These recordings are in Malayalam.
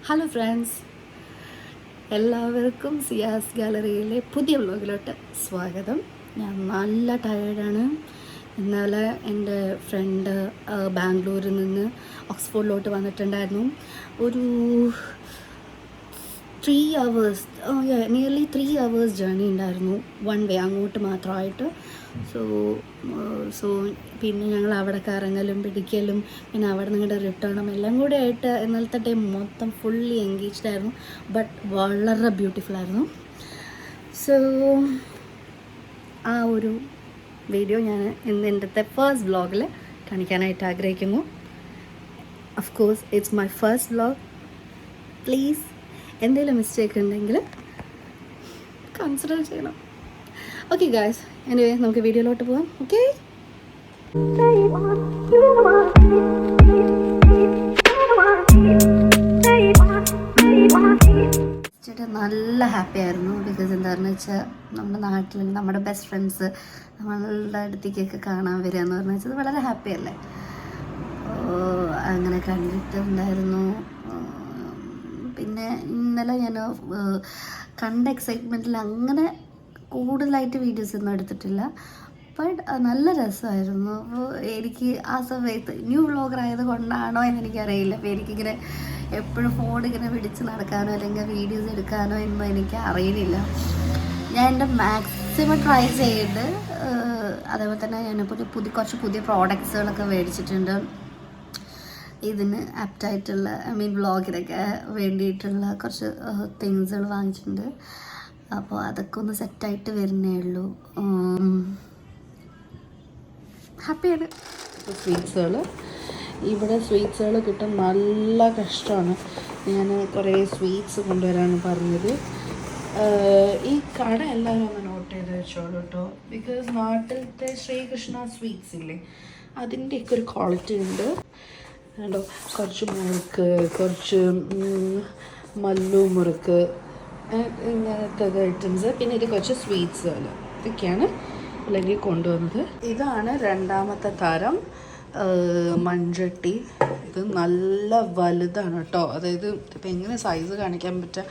ഹലോ ഫ്രണ്ട്സ്, എല്ലാവർക്കും സിയാസ് ഗാലറിയിലെ പുതിയ വ്ലോഗിലോട്ട് സ്വാഗതം. ഞാൻ നല്ല ടയേർഡാണ്. ഇന്നലെ എൻ്റെ ഫ്രണ്ട് ബാംഗ്ലൂരിൽ നിന്ന് ഓക്സ്ഫോർഡിലോട്ട് വന്നിട്ടുണ്ടായിരുന്നു. ഒരു 3 hours, നിയർലി 3 hours ജേർണി ഉണ്ടായിരുന്നു, വൺ വേ അങ്ങോട്ട് മാത്രമായിട്ട്. സോ പിന്നെ ഞങ്ങൾ അവിടെ കറങ്ങലും പിടിക്കലും പിന്നെ അവിടെ നിങ്ങളുടെ റിട്ടേണും എല്ലാം കൂടെ ആയിട്ട് ഇന്നലത്തെ ഡേ മൊത്തം ഫുള്ളി എൻഗേജ്ഡ് ആയിരുന്നു. ബട്ട് വളരെ ബ്യൂട്ടിഫുൾ ആയിരുന്നു. സോ ആ ഒരു വീഡിയോ ഞാൻ ഇന്ന് എൻ്റെ ഫസ്റ്റ് വ്ലോഗിൽ കാണിക്കാനായിട്ട് ആഗ്രഹിക്കുന്നു. Of course it's my first vlog. Please എന്തെങ്കിലും മിസ്റ്റേക്ക് ഉണ്ടെങ്കിൽ കൺസിഡർ ചെയ്യണം. ഓക്കെ ഗായ്സ്, എനിവേ നമുക്ക് വീഡിയോയിലോട്ട് പോകാം. ഓക്കെ, ചേട്ടാ നല്ല ഹാപ്പി ആയിരുന്നു. ബിക്കോസ് എന്താണെന്ന് വെച്ചാൽ നമ്മുടെ നാട്ടിൽ നമ്മുടെ ബെസ്റ്റ് ഫ്രണ്ട്സ് നമ്മളുടെ അടുത്തേക്കൊക്കെ കാണാൻ വരിക എന്ന് പറഞ്ഞു വെച്ചാൽ വളരെ ഹാപ്പി അല്ലേ. അങ്ങനെ കണ്ടിട്ടുണ്ടായിരുന്നു. പിന്നെ ഇന്നലെ ഞാൻ കണ്ട എക്സൈറ്റ്മെൻറ്റിൽ അങ്ങനെ കൂടുതലായിട്ട് വീഡിയോസ് ഒന്നും എടുത്തിട്ടില്ല. ബട്ട് നല്ല രസമായിരുന്നു. അപ്പോൾ എനിക്ക് ആ സമയത്ത് ന്യൂ വ്ളോഗർ ആയത് കൊണ്ടാണോ എന്നെനിക്കറിയില്ല. അപ്പോൾ എനിക്കിങ്ങനെ എപ്പോഴും ഫോൺ ഇങ്ങനെ പിടിച്ച് നടക്കാനോ അല്ലെങ്കിൽ വീഡിയോസ് എടുക്കാനോ എന്നും എനിക്ക് അറിയുന്നില്ല. ഞാൻ എൻ്റെ മാക്സിമം ട്രൈ ചെയ്ത്, അതേപോലെ തന്നെ ഞാനിപ്പോൾ കുറച്ച് പുതിയ പ്രോഡക്ട്സുകളൊക്കെ മേടിച്ചിട്ടുണ്ട്. ഇതിന് ആപ്റ്റായിട്ടുള്ള വ്ളോഗിനൊക്കെ വേണ്ടിയിട്ടുള്ള കുറച്ച് തിങ്സുകൾ വാങ്ങിച്ചിട്ടുണ്ട്. അപ്പോൾ അതൊക്കെ ഒന്ന് സെറ്റായിട്ട് വരുന്നേ ഉള്ളൂ. ഹാപ്പിയാണ്. സ്വീറ്റ്സുകൾ ഇവിടെ കിട്ടാൻ നല്ല കഷ്ടമാണ്. ഞാൻ കുറേ സ്വീറ്റ്സ് കൊണ്ടുവരാനാണ് പറഞ്ഞത്. ഈ കട എല്ലാവരും ഒന്ന് നോട്ട് ചെയ്ത് വെച്ചോളൂ കേട്ടോ. ബിക്കോസ് നാട്ടിലത്തെ ശ്രീകൃഷ്ണ സ്വീറ്റ്സ് ഇല്ലേ, അതിൻ്റെയൊക്കെ ഒരു ക്വാളിറ്റി ഉണ്ട്. കണ്ടോ, കുറച്ച് മുറുക്ക്, കുറച്ച് മല്ലു മുറുക്ക്, ഇങ്ങനത്തെ ഐറ്റംസ്. പിന്നെ ഇത് കുറച്ച് സ്വീറ്റ്സുകൾ, ഇതൊക്കെയാണ് അല്ലെങ്കിൽ കൊണ്ടുവന്നത്. ഇതാണ് രണ്ടാമത്തെ തരം മൺചട്ടി. ഇത് നല്ല വലുതാണ് കേട്ടോ. അതായത് ഇപ്പം എങ്ങനെ സൈസ് കാണിക്കാൻ പറ്റുക,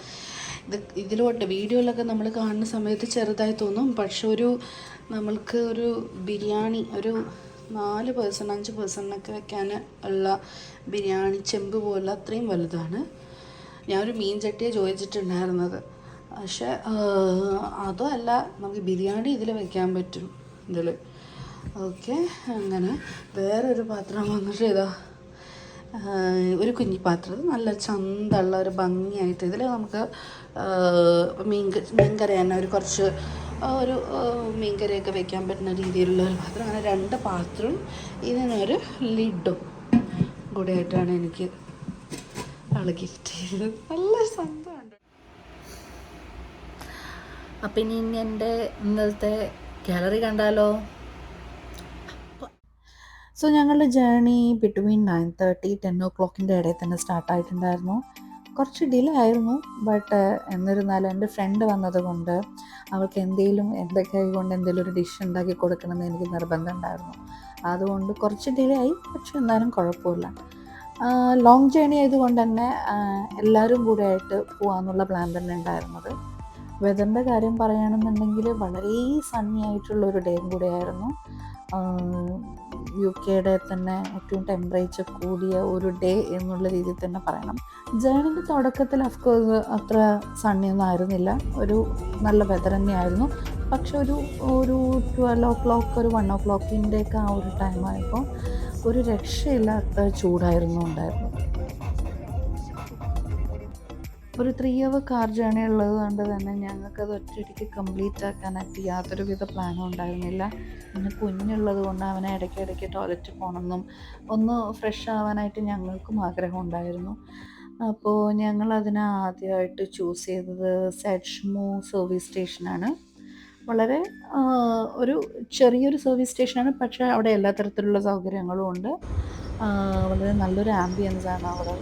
ഇതിലോട്ട് വീഡിയോയിലൊക്കെ നമ്മൾ കാണുന്ന സമയത്ത് ചെറുതായി തോന്നും. പക്ഷെ നമ്മൾക്ക് ഒരു ബിരിയാണി ഒരു 4 പേഴ്സൺ 5 പേഴ്സണിനൊക്കെ വെക്കാൻ ഉള്ള ബിരിയാണി ചെമ്പ് പോലെ അത്രയും വലുതാണ്. ഞാനൊരു മീൻ ചട്ടിയെ ചോദിച്ചിട്ടുണ്ടായിരുന്നത്. പക്ഷെ അതും അല്ല, നമുക്ക് ബിരിയാണി ഇതിൽ വെക്കാൻ പറ്റും ഇതിൽ. ഓക്കെ, അങ്ങനെ വേറൊരു പാത്രം വന്നിട്ട് ഇതാ ഒരു കുഞ്ഞി പാത്രം, നല്ല ചന്തമുള്ള ഒരു ഭംഗിയായിട്ട്. ഇതിൽ നമുക്ക് മീൻകറി തന്നെ കുറച്ച് മീൻകറിയൊക്കെ വെക്കാൻ പറ്റുന്ന രീതിയിലുള്ള ഒരു പാത്രം. അങ്ങനെ 2 പാത്രവും ഇതിനൊരു ലിഡും കൂടെ ആയിട്ടാണ് എനിക്ക് ഗിഫ്റ്റ് ചെയ്തത്. നല്ല സന്തോഷമുണ്ട്. അപ്പം ഇനി എൻ്റെ ഇന്നലത്തെ ഗാലറി കണ്ടാലോ. സോ ഞങ്ങളുടെ ജേർണി ബിറ്റ്വീൻ 9:30 10 o'clock ഇടയിൽ തന്നെ സ്റ്റാർട്ടായിട്ടുണ്ടായിരുന്നു. കുറച്ച് ഡിലേ ആയിരുന്നു. ബട്ട് എന്നിരുന്നാലും എൻ്റെ ഫ്രണ്ട് വന്നത് കൊണ്ട് അവൾക്ക് എൻ്റെ കൈ കൊണ്ട് എന്തെങ്കിലും ഒരു ഡിഷ് ഉണ്ടാക്കി കൊടുക്കണമെന്ന് എനിക്ക് നിർബന്ധം ഉണ്ടായിരുന്നു. അതുകൊണ്ട് കുറച്ച് ഡിലേ ആയി. പക്ഷെ എന്നാലും കുഴപ്പമില്ല. ലോങ് ജേർണി ആയതുകൊണ്ട് തന്നെ എല്ലാവരും കൂടെ ആയിട്ട് പോകാമെന്നുള്ള പ്ലാൻ തന്നെ ഉണ്ടായിരുന്നത്. വെതറിൻ്റെ കാര്യം പറയുകയാണെന്നുണ്ടെങ്കിൽ വളരെ സണ്ണി ആയിട്ടുള്ളൊരു ഡേയും കൂടെയായിരുന്നു. UK തന്നെ ഏറ്റവും ടെമ്പറേച്ചർ കൂടിയ ഒരു ഡേ എന്നുള്ള രീതിയിൽ തന്നെ പറയണം. ജേർണിൻ്റെ തുടക്കത്തിൽ അഫ്കോഴ്സ് അത്ര സണ്ണിയൊന്നും ആയിരുന്നില്ല. ഒരു നല്ല വെതർ തന്നെയായിരുന്നു. പക്ഷെ ഒരു 12 o'clock ഒരു 1 o'clockൻ്റെയൊക്കെ ആ ഒരു ടൈമായപ്പോൾ ഒരു രക്ഷയില്ലാത്ത ചൂടായിരുന്നു ഉണ്ടായിരുന്നു. ഒരു 3 hour കാർ ജേർണി ഉള്ളത് കൊണ്ട് തന്നെ ഞങ്ങൾക്കത് ഒറ്റയടിക്ക് കംപ്ലീറ്റ് ആക്കാനായിട്ട് യാതൊരുവിധ പ്ലാനും ഉണ്ടായിരുന്നില്ല. പിന്നെ കുഞ്ഞുള്ളത് കൊണ്ട് അവനെ ഇടയ്ക്കിടയ്ക്ക് ടോയ്ലറ്റിൽ പോകണമെന്നും ഒന്ന് ഫ്രഷ് ആവാനായിട്ട് ഞങ്ങൾക്കും ആഗ്രഹം ഉണ്ടായിരുന്നു. അപ്പോൾ ഞങ്ങളതിനെ ആദ്യമായിട്ട് ചൂസ് ചെയ്തത് സെഡ്ഷ്മോ സർവീസ് സ്റ്റേഷനാണ്. വളരെ ഒരു ചെറിയൊരു സർവീസ് സ്റ്റേഷനാണ്. പക്ഷേ അവിടെ എല്ലാ തരത്തിലുള്ള സൗകര്യങ്ങളും ഉണ്ട്. വളരെ നല്ലൊരു ആംബിയൻസാണ് അവിടെ.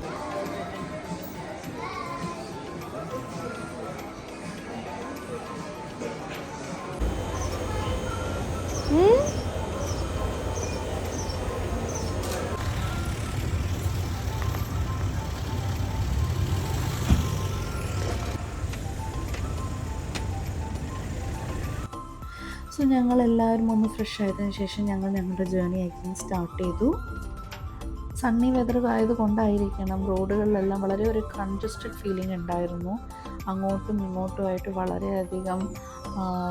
സോ ഞങ്ങളെല്ലാവരും ഒന്ന് ഫ്രഷ് ആയതിനു ശേഷം ഞങ്ങൾ ഞങ്ങളുടെ ജേർണി ആയിരിക്കും സ്റ്റാർട്ട് ചെയ്തു. സണ്ണി വെതർ ആയതുകൊണ്ടായിരിക്കണം റോഡുകളിലെല്ലാം വളരെ ഒരു കൺജസ്റ്റഡ് ഫീലിംഗ് ഉണ്ടായിരുന്നു. അങ്ങോട്ടും ഇങ്ങോട്ടുമായിട്ട് വളരെയധികം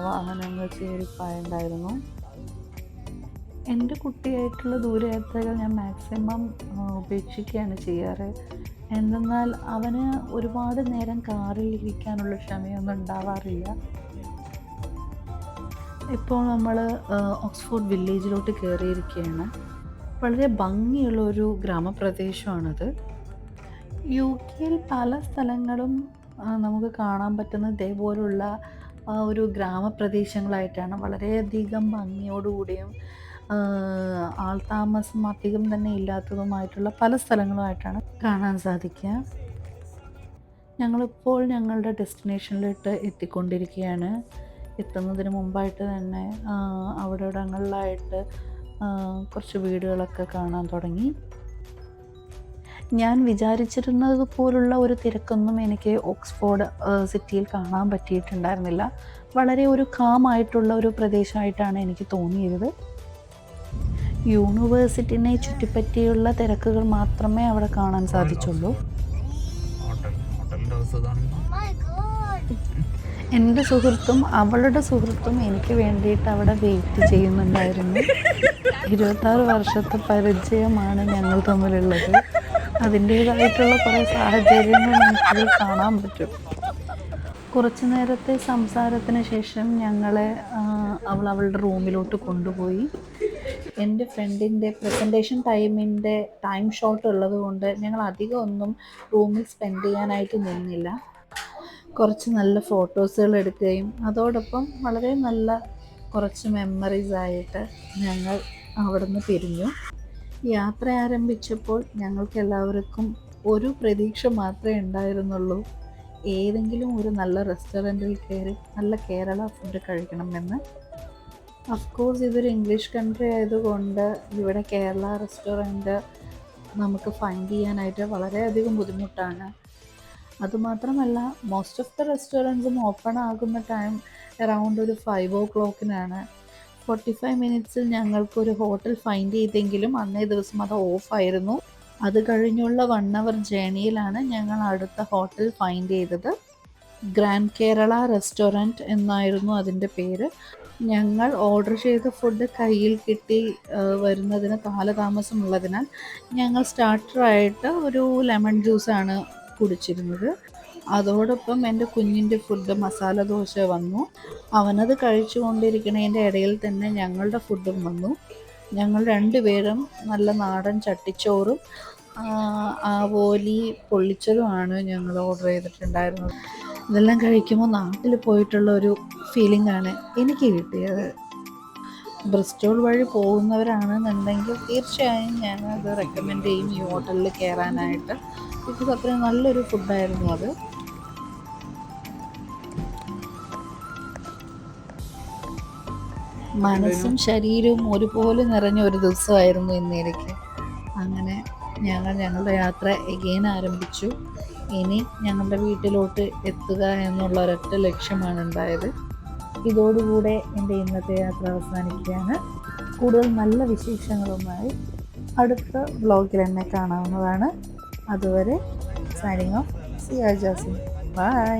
വാഹനങ്ങൾ ചേരിപ്പായുണ്ടായിരുന്നു. എൻ്റെ കുട്ടിയായിട്ടുള്ള ദൂരയാത്രകൾ ഞാൻ മാക്സിമം ഉപേക്ഷിക്കുകയാണ് ചെയ്യാറ്. എന്തെന്നാൽ അവന് ഒരുപാട് നേരം കാറിൽ ഇരിക്കാനുള്ള ക്ഷമയൊന്നും ഉണ്ടാവാറില്ല. ഇപ്പോൾ നമ്മൾ ഓക്സ്ഫോർഡ് വില്ലേജിലോട്ട് കയറിയിരിക്കുകയാണ്. വളരെ ഭംഗിയുള്ളൊരു ഗ്രാമപ്രദേശമാണത്. യു കെയിൽ പല സ്ഥലങ്ങളും നമുക്ക് കാണാൻ പറ്റുന്ന ഇതേപോലുള്ള ഒരു ഗ്രാമപ്രദേശങ്ങളായിട്ടാണ്. വളരെയധികം ഭംഗിയോടുകൂടിയും ആൾതാമസം അധികം തന്നെ ഇല്ലാത്തതുമായിട്ടുള്ള പല സ്ഥലങ്ങളുമായിട്ടാണ് കാണാൻ സാധിക്കുക. ഞങ്ങളിപ്പോൾ ഞങ്ങളുടെ ഡെസ്റ്റിനേഷനിലോട്ട് എത്തിക്കൊണ്ടിരിക്കുകയാണ്. എത്തുന്നതിന് മുമ്പായിട്ട് തന്നെ അവിടെയിടങ്ങളിലായിട്ട് കുറച്ച് വീടുകളൊക്കെ കാണാൻ തുടങ്ങി. ഞാൻ വിചാരിച്ചിരുന്നത് പോലുള്ള ഒരു തിരക്കൊന്നും എനിക്ക് ഓക്സ്ഫോർഡ് സിറ്റിയിൽ കാണാൻ പറ്റിയിട്ടുണ്ടായിരുന്നില്ല. വളരെ ഒരു കാമായിട്ടുള്ള ഒരു പ്രദേശമായിട്ടാണ് എനിക്ക് തോന്നിയത്. യൂണിവേഴ്സിറ്റിനെ ചുറ്റിപ്പറ്റിയുള്ള തിരക്കുകൾ മാത്രമേ അവിടെ കാണാൻ സാധിച്ചുള്ളൂ. എൻ്റെ സുഹൃത്തും അവളുടെ സുഹൃത്തും എനിക്ക് വേണ്ടിയിട്ട് അവിടെ വെയിറ്റ് ചെയ്യുന്നുണ്ടായിരുന്നു. 26 വർഷത്തെ പരിചയമാണ് ഞങ്ങൾ തമ്മിലുള്ളത്. അതിൻ്റേതായിട്ടുള്ള കുറേ സാഹചര്യങ്ങൾ നമുക്കതിൽ കാണാൻ പറ്റും. കുറച്ച് നേരത്തെ സംസാരത്തിന് ശേഷം ഞങ്ങളെ അവളുടെ റൂമിലോട്ട് കൊണ്ടുപോയി. എൻ്റെ ഫ്രണ്ടിൻ്റെ പ്രസൻറ്റേഷൻ ടൈം ഷോർട്ട് ഉള്ളത് കൊണ്ട് ഞങ്ങൾ അധികം ഒന്നും റൂമിൽ സ്പെൻഡ് ചെയ്യാനായിട്ട് നിന്നില്ല. കുറച്ച് നല്ല ഫോട്ടോസുകൾ എടുക്കുകയും അതോടൊപ്പം വളരെ നല്ല കുറച്ച് മെമ്മറീസ് ആയിട്ട് ഞങ്ങൾ അവിടുന്ന് പിരിഞ്ഞു. യാത്ര ആരംഭിച്ചപ്പോൾ ഞങ്ങൾക്ക് എല്ലാവർക്കും ഒരു പ്രതീക്ഷ മാത്രമേ ഉണ്ടായിരുന്നുള്ളൂ, ഏതെങ്കിലും ഒരു നല്ല റെസ്റ്റോറൻറ്റിൽ കയറി നല്ല കേരള ഫുഡ് കഴിക്കണമെന്ന്. അഫ്കോഴ്സ് ഇതൊരു ഇംഗ്ലീഷ് കൺട്രി ആയതുകൊണ്ട് ഇവിടെ കേരള റെസ്റ്റോറൻറ്റ് നമുക്ക് ഫൈൻഡ് ചെയ്യാനായിട്ട് വളരെയധികം ബുദ്ധിമുട്ടാണ്. അതുമാത്രമല്ല മോസ്റ്റ് ഓഫ് ദ റെസ്റ്റോറൻറ്റ്സും ഓപ്പൺ ആകുന്ന ടൈം അറൗണ്ട് ഒരു 5 o'clock 45 മിനിറ്റ്സിൽ ഞങ്ങൾക്കൊരു ഹോട്ടൽ ഫൈൻഡ് ചെയ്തെങ്കിലും അന്നേ ദിവസം അത് ഓഫായിരുന്നു. അത് കഴിഞ്ഞുള്ള 1 hour ജേണിയിലാണ് ഞങ്ങൾ അടുത്ത ഹോട്ടൽ ഫൈൻഡ് ചെയ്തത്. ഗ്രാൻഡ് കേരള റെസ്റ്റോറൻറ്റ് എന്നായിരുന്നു അതിൻ്റെ പേര്. ഞങ്ങൾ ഓർഡർ ചെയ്ത ഫുഡ് കയ്യിൽ കിട്ടി വരുന്നതിന് കാലതാമസമുള്ളതിനാൽ ഞങ്ങൾ സ്റ്റാർട്ടറായിട്ട് ഒരു ലെമൺ ജ്യൂസാണ് കുടിച്ചിരുന്നത്. അതോടൊപ്പം എൻ്റെ കുഞ്ഞിൻ്റെ ഫുഡ് മസാല ദോശ വന്നു. അവനത് കഴിച്ചു കൊണ്ടിരിക്കുന്നതിൻ്റെ ഇടയിൽ തന്നെ ഞങ്ങളുടെ ഫുഡും വന്നു. ഞങ്ങൾ രണ്ടുപേരും നല്ല നാടൻ ചട്ടിച്ചോറും ആവോലി പൊള്ളിച്ചതുമാണ് ഞങ്ങൾ ഓർഡർ ചെയ്തിട്ടുണ്ടായിരുന്നത്. ഇതെല്ലാം കഴിക്കുമ്പോൾ നാട്ടിൽ പോയിട്ടുള്ള ഒരു ഫീലിംഗാണ് എനിക്ക് കിട്ടിയത്. ബ്രിസ്റ്റോൾ വഴി പോകുന്നവരാണെന്നുണ്ടെങ്കിൽ തീർച്ചയായും ഞാനത് റെക്കമെൻഡ് ചെയ്യും ഈ ഹോട്ടലിൽ കയറാനായിട്ട്. ബിക്കോസ് അത്രയും നല്ലൊരു ഫുഡായിരുന്നു അത്. മനസ്സും ശരീരവും ഒരുപോലെ നിറഞ്ഞ ഒരു ദിവസമായിരുന്നു ഇന്ന് എനിക്ക്. അങ്ങനെ ഞങ്ങളുടെ യാത്ര എഗെയിൻ ആരംഭിച്ചു. ഇനി ഞങ്ങളുടെ വീട്ടിലോട്ട് എത്തുക എന്നുള്ള ഒരൊറ്റ ലക്ഷ്യമാണ് ഉണ്ടായത്. ഇതോടുകൂടെ എൻ്റെ ഇന്നത്തെ യാത്ര അവസാനിക്കുകയാണ്. കൂടുതൽ നല്ല വിശേഷങ്ങളുമായി അടുത്ത വ്ലോഗിൽ എന്നെ കാണാവുന്നതാണ്. അതുവരെ signing off Siya Jasim. By.